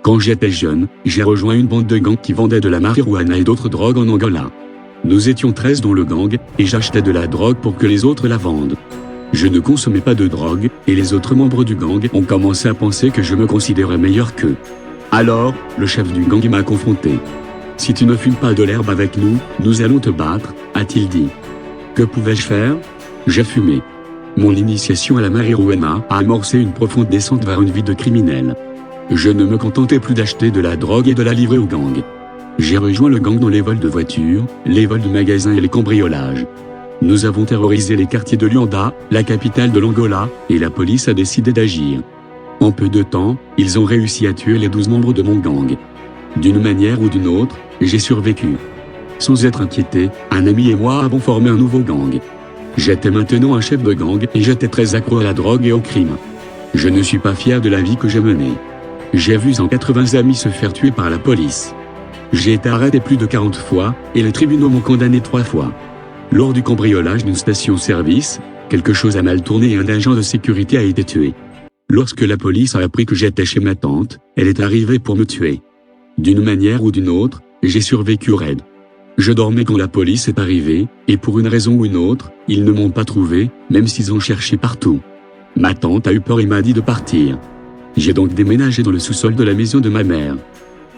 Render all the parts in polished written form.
Quand j'étais jeune, j'ai rejoint une bande de gangs qui vendait de la marijuana et d'autres drogues en Angola. Nous étions 13 dans le gang, et j'achetais de la drogue pour que les autres la vendent. Je ne consommais pas de drogue, et les autres membres du gang ont commencé à penser que je me considérais meilleur qu'eux. Alors, le chef du gang m'a confronté. « Si tu ne fumes pas de l'herbe avec nous, nous allons te battre », a-t-il dit. Que pouvais-je faire? J'ai fumé. Mon initiation à la marijuana a amorcé une profonde descente vers une vie de criminel. Je ne me contentais plus d'acheter de la drogue et de la livrer au gang. J'ai rejoint le gang dans les vols de voitures, les vols de magasins et les cambriolages. Nous avons terrorisé les quartiers de Luanda, la capitale de l'Angola, et la police a décidé d'agir. En peu de temps, ils ont réussi à tuer les 12 membres de mon gang. D'une manière ou d'une autre, j'ai survécu. Sans être inquiété, un ami et moi avons formé un nouveau gang. J'étais maintenant un chef de gang et j'étais très accro à la drogue et au crime. Je ne suis pas fier de la vie que j'ai menée. J'ai vu 180 amis se faire tuer par la police. J'ai été arrêté plus de 40 fois, et les tribunaux m'ont condamné 3 fois. Lors du cambriolage d'une station-service, quelque chose a mal tourné et un agent de sécurité a été tué. Lorsque la police a appris que j'étais chez ma tante, elle est arrivée pour me tuer. D'une manière ou d'une autre, j'ai survécu raide. Je dormais quand la police est arrivée, et pour une raison ou une autre, ils ne m'ont pas trouvé, même s'ils ont cherché partout. Ma tante a eu peur et m'a dit de partir. J'ai donc déménagé dans le sous-sol de la maison de ma mère.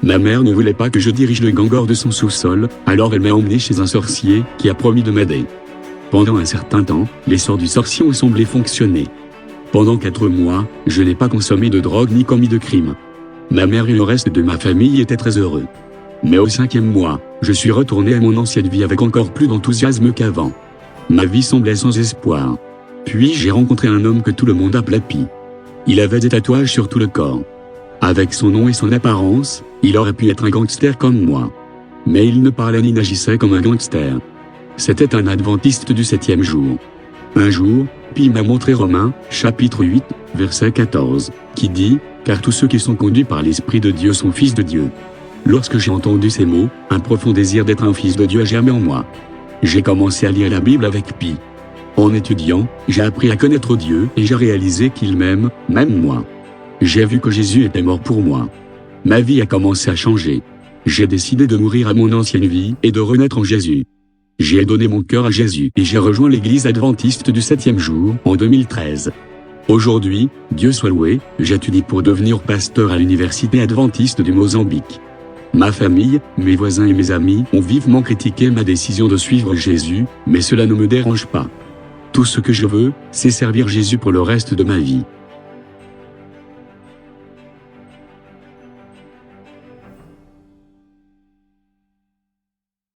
Ma mère ne voulait pas que je dirige le gang hors de son sous-sol, alors elle m'a emmené chez un sorcier qui a promis de m'aider. Pendant un certain temps, les sorts du sorcier ont semblé fonctionner. Pendant 4 mois, je n'ai pas consommé de drogue ni commis de crime. Ma mère et le reste de ma famille étaient très heureux. Mais au 5e mois, je suis retourné à mon ancienne vie avec encore plus d'enthousiasme qu'avant. Ma vie semblait sans espoir. Puis j'ai rencontré un homme que tout le monde appelait Pi. Il avait des tatouages sur tout le corps. Avec son nom et son apparence, il aurait pu être un gangster comme moi. Mais il ne parlait ni n'agissait comme un gangster. C'était un adventiste du 7e jour. Un jour, Pi m'a montré Romains, chapitre 8, verset 14, qui dit « Car tous ceux qui sont conduits par l'Esprit de Dieu sont fils de Dieu ». Lorsque j'ai entendu ces mots, un profond désir d'être un fils de Dieu a germé en moi. J'ai commencé à lire la Bible avec Pi. En étudiant, j'ai appris à connaître Dieu et j'ai réalisé qu'il m'aime, même moi. J'ai vu que Jésus était mort pour moi. Ma vie a commencé à changer. J'ai décidé de mourir à mon ancienne vie et de renaître en Jésus. J'ai donné mon cœur à Jésus et j'ai rejoint l'église adventiste du 7e jour en 2013. Aujourd'hui, Dieu soit loué, j'étudie pour devenir pasteur à l'université adventiste du Mozambique. Ma famille, mes voisins et mes amis ont vivement critiqué ma décision de suivre Jésus, mais cela ne me dérange pas. Tout ce que je veux, c'est servir Jésus pour le reste de ma vie.